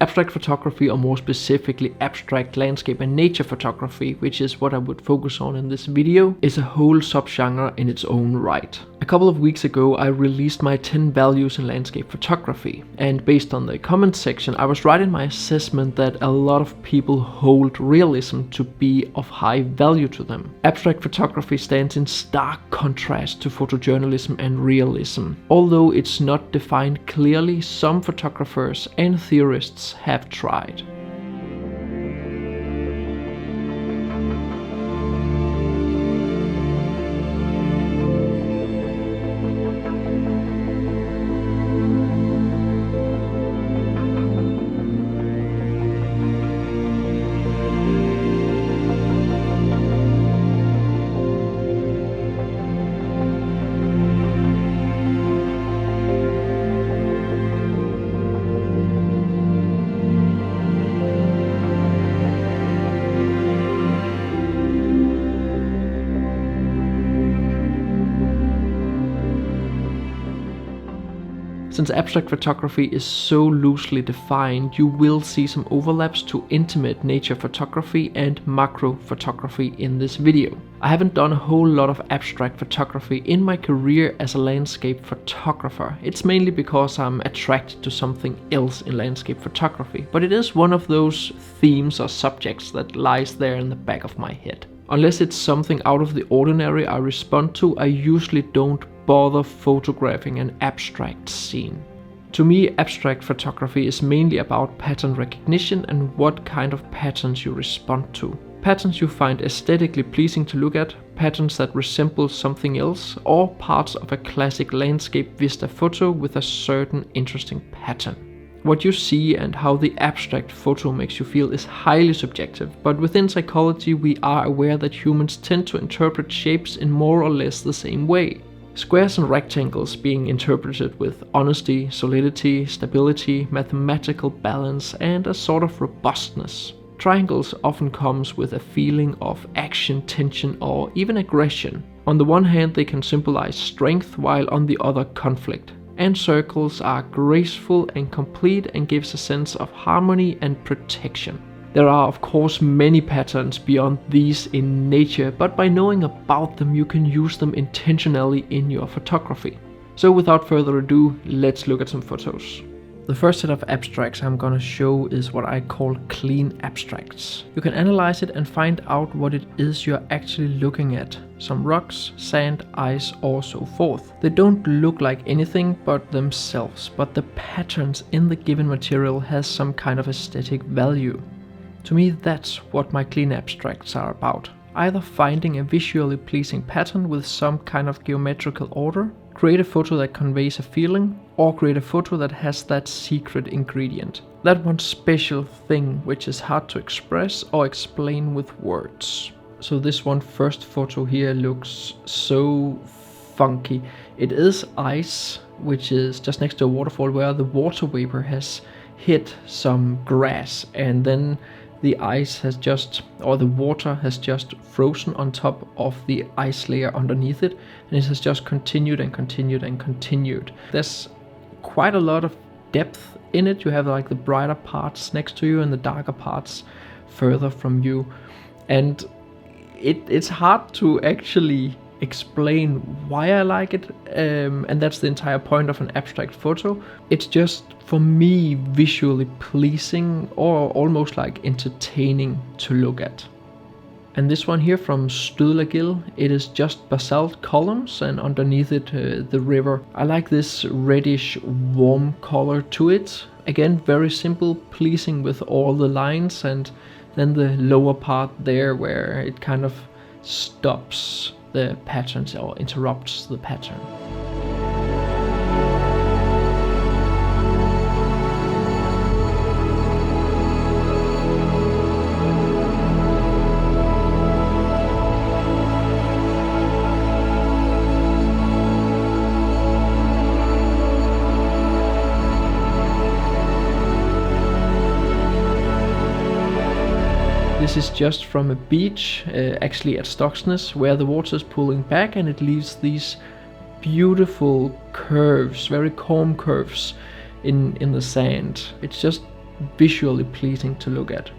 Abstract photography, or more specifically abstract landscape and nature photography, which is what I would focus on in this video, is a whole subgenre in its own right. A couple of weeks ago I released my 10 values in landscape photography, and based on the comment section I was writing my assessment that a lot of people hold realism to be of high value to them. Abstract photography stands in stark contrast to photojournalism and realism. Although it's not defined clearly, some photographers and theorists have tried. Since abstract photography is so loosely defined, you will see some overlaps to intimate nature photography and macro photography in this video. I haven't done a whole lot of abstract photography in my career as a landscape photographer. It's mainly because I'm attracted to something else in landscape photography, but it is one of those themes or subjects that lies there in the back of my head. Unless it's something out of the ordinary I respond to, I usually don't bother photographing an abstract scene. To me, abstract photography is mainly about pattern recognition and what kind of patterns you respond to. Patterns you find aesthetically pleasing to look at, patterns that resemble something else, or parts of a classic landscape vista photo with a certain interesting pattern. What you see and how the abstract photo makes you feel is highly subjective, but within psychology we are aware that humans tend to interpret shapes in more or less the same way. Squares and rectangles being interpreted with honesty, solidity, stability, mathematical balance, and a sort of robustness. Triangles often comes with a feeling of action, tension, or even aggression. On the one hand they can symbolize strength, while on the other conflict. And circles are graceful and complete and gives a sense of harmony and protection. There are of course many patterns beyond these in nature, but by knowing about them you can use them intentionally in your photography. So without further ado, let's look at some photos. The first set of abstracts I'm gonna show is what I call clean abstracts. You can analyze it and find out what it is you're actually looking at. Some rocks, sand, ice, or so forth. They don't look like anything but themselves, but the patterns in the given material has some kind of aesthetic value. To me, that's what my clean abstracts are about. Either finding a visually pleasing pattern with some kind of geometrical order, create a photo that conveys a feeling, or create a photo that has that secret ingredient. That one special thing which is hard to express or explain with words. So this one first photo here looks so funky. It is ice, which is just next to a waterfall where the water vapor has hit some grass, and then the ice has just, or the water has just frozen on top of the ice layer underneath it, and it has just continued and continued and continued. There's quite a lot of depth in it. You have like the brighter parts next to you and the darker parts further from you, and it's hard to actually explain why I like it, and that's the entire point of an abstract photo. It's just, for me, visually pleasing or almost like entertaining to look at. And this one here from Stødlagill, it is just basalt columns and underneath it the river. I like this reddish warm color to it. Again, very simple, pleasing with all the lines, and then the lower part there where it kind of stops the patterns or interrupts the pattern. This is just from a beach, actually at Solstice, where the water is pulling back and it leaves these beautiful curves, very calm curves in the sand. It's just visually pleasing to look at.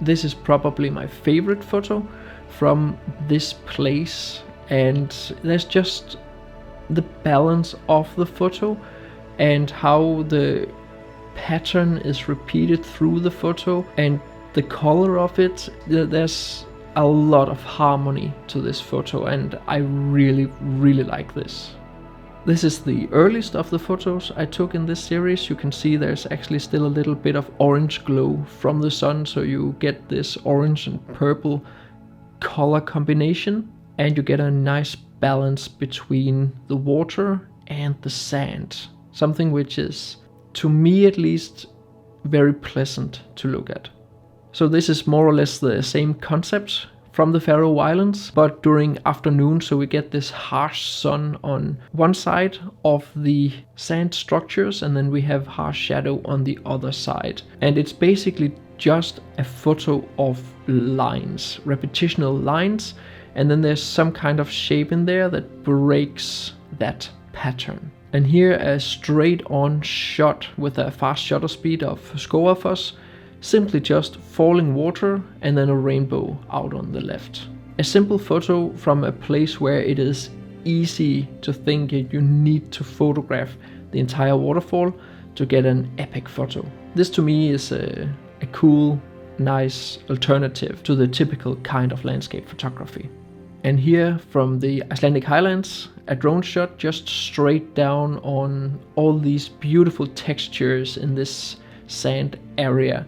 This is probably my favorite photo from this place, and there's just the balance of the photo and how the pattern is repeated through the photo and the color of it. There's a lot of harmony to this photo, and I really like this. This is the earliest of the photos I took in this series. You can see there's actually still a little bit of orange glow from the sun, so you get this orange and purple color combination, and you get a nice balance between the water and the sand. Something which is, to me at least, very pleasant to look at. So this is more or less the same concept from the Faroe Islands, but during afternoon, so we get this harsh sun on one side of the sand structures, and then we have harsh shadow on the other side. And it's basically just a photo of lines, repetitional lines, and then there's some kind of shape in there that breaks that pattern. And here a straight on shot with a fast shutter speed of Skogafoss, simply just falling water and then a rainbow out on the left. A simple photo from a place where it is easy to think you need to photograph the entire waterfall to get an epic photo. This to me is a cool, nice alternative to the typical kind of landscape photography. And here from the Icelandic highlands, a drone shot just straight down on all these beautiful textures in this sand area.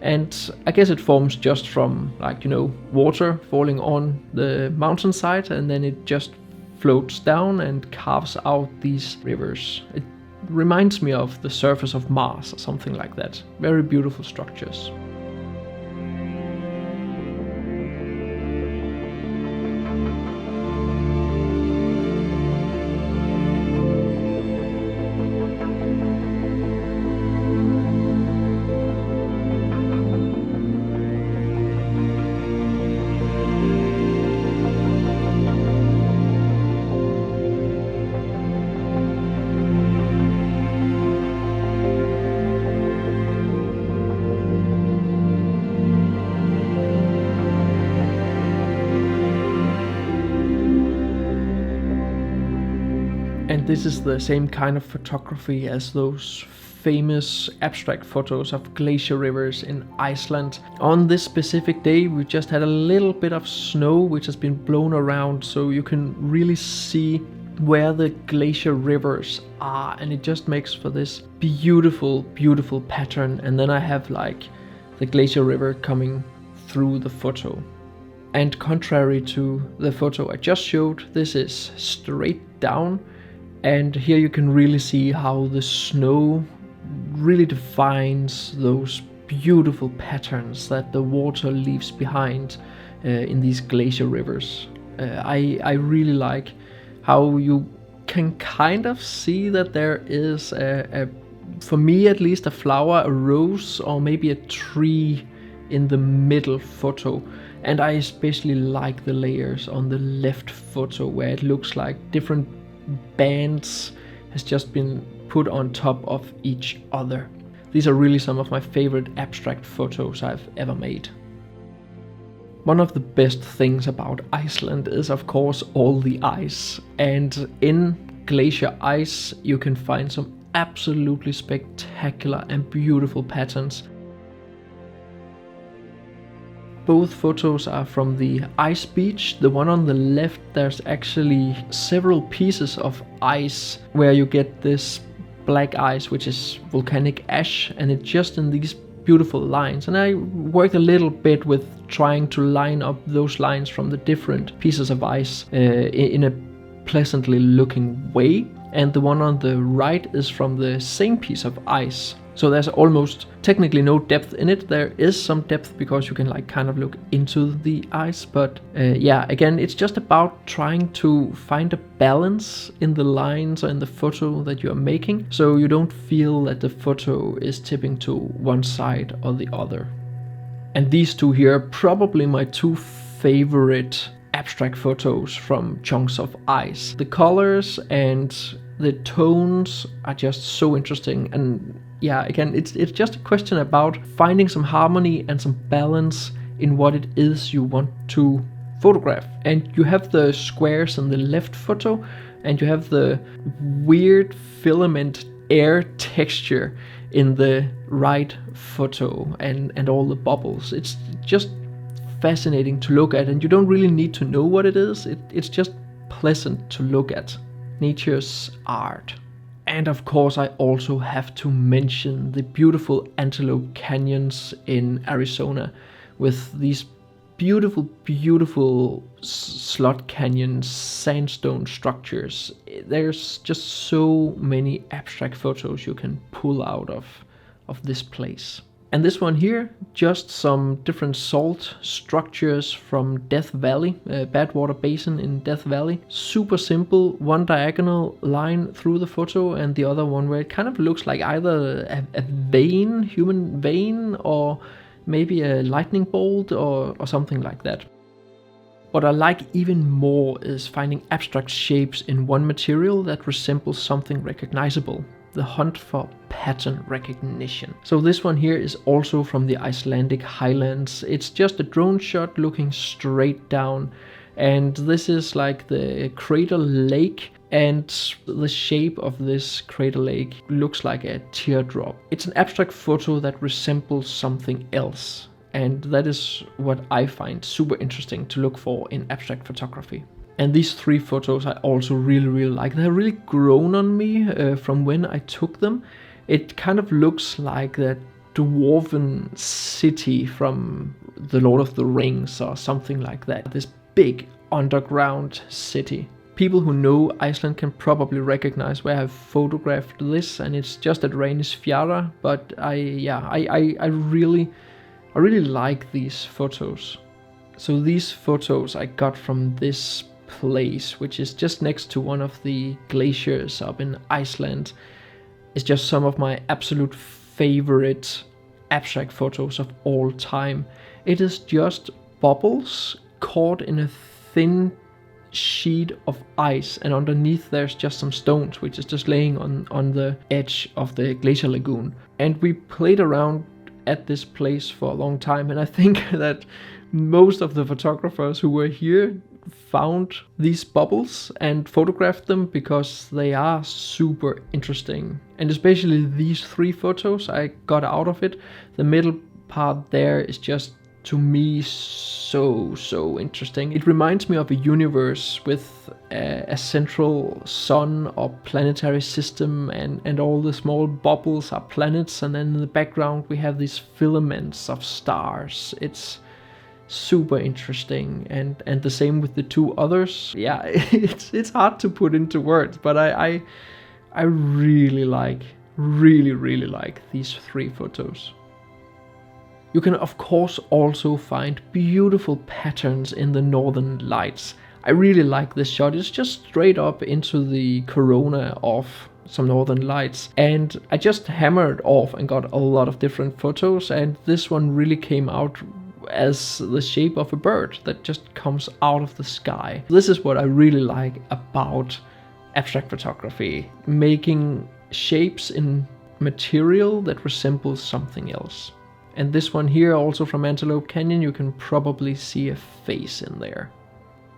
And I guess it forms just from, like, you know, water falling on the mountainside, and then it just floats down and carves out these rivers. It reminds me of the surface of Mars or something like that. Very beautiful structures. And this is the same kind of photography as those famous abstract photos of glacier rivers in Iceland. On this specific day we just had a little bit of snow which has been blown around, so you can really see where the glacier rivers are, and it just makes for this beautiful pattern. And then I have like the glacier river coming through the photo. And contrary to the photo I just showed, this is straight down. And here you can really see how the snow really defines those beautiful patterns that the water leaves behind in these glacier rivers. I really like how you can kind of see that there is for me at least, a flower, a rose, or maybe a tree in the middle photo. And I especially like the layers on the left photo where it looks like different bands has just been put on top of each other. These are really some of my favorite abstract photos I've ever made. One of the best things about Iceland is of course all the ice, and in glacier ice you can find some absolutely spectacular and beautiful patterns. Both photos are from the ice beach. The one on the left, there's actually several pieces of ice where you get this black ice, which is volcanic ash, and it's just in these beautiful lines. And I worked a little bit with trying to line up those lines from the different pieces of ice in a pleasantly looking way. And the one on the right is from the same piece of ice. So there's almost technically no depth in it. There is some depth because you can like kind of look into the ice. But yeah, again, it's just about trying to find a balance in the lines or in the photo that you are making, so you don't feel that the photo is tipping to one side or the other. And these two here are probably my two favorite abstract photos from chunks of ice. The colors and the tones are just so interesting, and yeah, again, it's just a question about finding some harmony and some balance in what it is you want to photograph. And you have the squares in the left photo, and you have the weird filament air texture in the right photo, and all the bubbles. It's just fascinating to look at, and you don't really need to know what it is. It's just pleasant to look at. Nature's art. And of course I also have to mention the beautiful Antelope Canyons in Arizona with these beautiful slot canyons, sandstone structures. There's just so many abstract photos you can pull out of this place. And this one here, just some different salt structures from Death Valley, Badwater Basin in Death Valley. Super simple, one diagonal line through the photo and the other one where it kind of looks like either a vein, human vein, or maybe a lightning bolt or something like that. What I like even more is finding abstract shapes in one material that resembles something recognizable. The hunt for pattern recognition. So this one here is also from the Icelandic highlands. It's just a drone shot looking straight down, and this is like the crater lake, and the shape of this crater lake looks like a teardrop. It's an abstract photo that resembles something else, and that is what I find super interesting to look for in abstract photography. And these three photos I also really like. They're really grown on me from when I took them. It kind of looks like that dwarven city from The Lord of the Rings or something like that. This big underground city. People who know Iceland can probably recognize where I've photographed this, and it's just at Reynisfjara, but I really like these photos. So these photos I got from this place, which is just next to one of the glaciers up in Iceland. It's just some of my absolute favorite abstract photos of all time. It is just bubbles caught in a thin sheet of ice, and underneath there's just some stones which is just laying on the edge of the glacier lagoon. And we played around at this place for a long time, and I think that most of the photographers who were here found these bubbles and photographed them because they are super interesting. And especially these three photos I got out of it. The middle part there is just, to me, so interesting. It reminds me of a universe with a central sun or planetary system, and all the small bubbles are planets, and then in the background we have these filaments of stars. It's super interesting, and the same with the two others. Yeah, it's hard to put into words, but I really like these three photos. You can of course also find beautiful patterns in the northern lights. I really like this shot. It's just straight up into the corona of some northern lights, and I just hammered off and got a lot of different photos, and this one really came out as the shape of a bird that just comes out of the sky. This is what I really like about abstract photography, making shapes in material that resembles something else. And this one here, also from Antelope Canyon, you can probably see a face in there.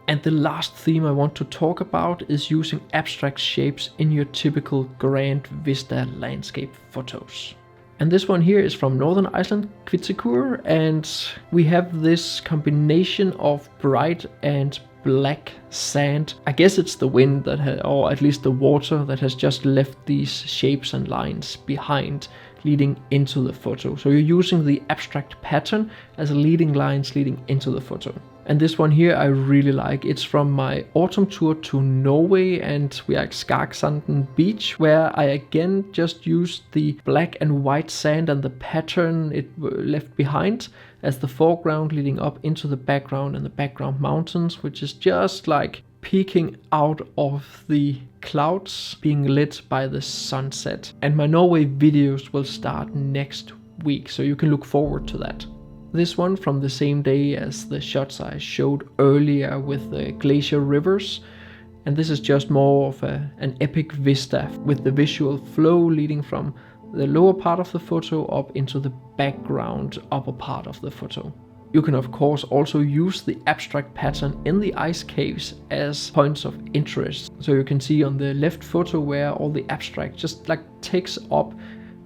And the last theme I want to talk about is using abstract shapes in your typical grand vista landscape photos. And this one here is from Northern Iceland, Kvitsekur, and we have this combination of bright and black sand. I guess it's the wind that or at least the water that has just left these shapes and lines behind, leading into the photo. So you're using the abstract pattern as leading lines leading into the photo. And this one here I really like. It's from my autumn tour to Norway, and we are at Skagsanden Beach, where I again just used the black and white sand and the pattern it left behind as the foreground, leading up into the background and the background mountains, which is just like peeking out of the clouds being lit by the sunset. And my Norway videos will start next week, so you can look forward to that. This one from the same day as the shots I showed earlier with the glacier rivers, and this is just more of an epic vista with the visual flow leading from the lower part of the photo up into the background upper part of the photo. You can of course also use the abstract pattern in the ice caves as points of interest. So you can see on the left photo where all the abstract just like takes up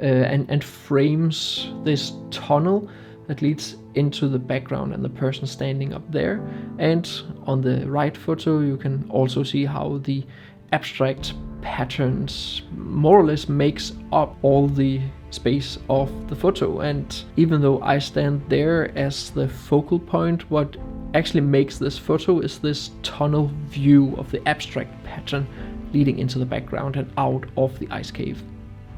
and frames this tunnel that leads into the background and the person standing up there. And on the right photo you can also see how the abstract patterns more or less makes up all the space of the photo. And even though I stand there as the focal point, what actually makes this photo is this tunnel view of the abstract pattern leading into the background and out of the ice cave.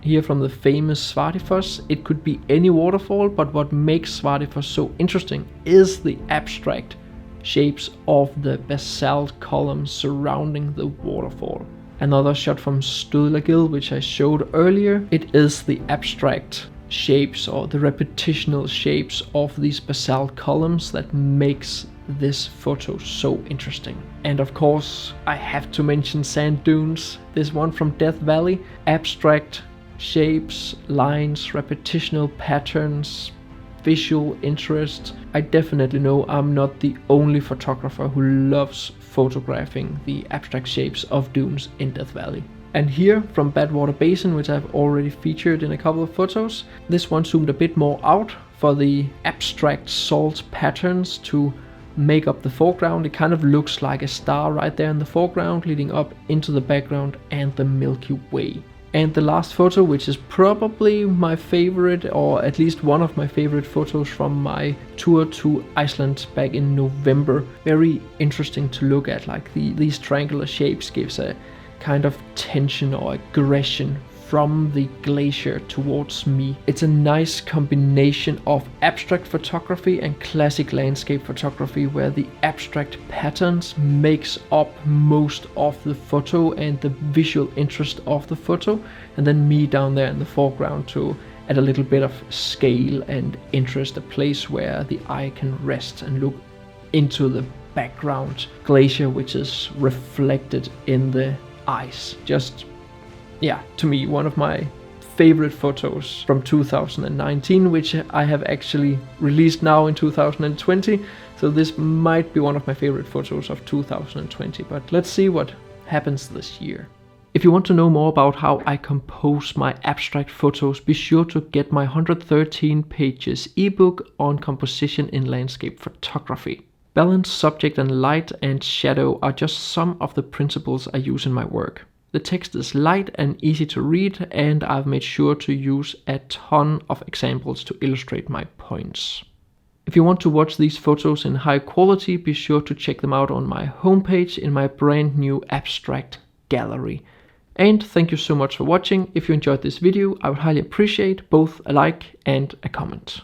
Here from the famous Svartifoss, it could be any waterfall, but what makes Svartifoss so interesting is the abstract shapes of the basalt columns surrounding the waterfall. Another shot from Sturlagil, which I showed earlier, it is the abstract shapes or the repetitional shapes of these basalt columns that makes this photo so interesting. And of course, I have to mention sand dunes. This one from Death Valley, abstract shapes, lines, repetitional patterns, visual interest. I definitely know I'm not the only photographer who loves photographing the abstract shapes of dunes in Death Valley. And here from Badwater Basin, which I've already featured in a couple of photos, this one zoomed a bit more out for the abstract salt patterns to make up the foreground. It kind of looks like a star right there in the foreground leading up into the background and the Milky Way. And the last photo, which is probably my favorite, or at least one of my favorite photos from my tour to Iceland back in November. Very interesting to look at, like these triangular shapes gives a kind of tension or aggression from the glacier towards me. It's a nice combination of abstract photography and classic landscape photography, where the abstract patterns makes up most of the photo and the visual interest of the photo, and then me down there in the foreground to add a little bit of scale and interest, a place where the eye can rest and look into the background glacier, which is reflected in the ice. Just, yeah, to me, one of my favorite photos from 2019, which I have actually released now in 2020. So this might be one of my favorite photos of 2020, but let's see what happens this year. If you want to know more about how I compose my abstract photos, be sure to get my 113 pages ebook on composition in landscape photography. Balance, subject and light and shadow are just some of the principles I use in my work. The text is light and easy to read, and I've made sure to use a ton of examples to illustrate my points. If you want to watch these photos in high quality, be sure to check them out on my homepage in my brand new abstract gallery. And thank you so much for watching. If you enjoyed this video, I would highly appreciate both a like and a comment.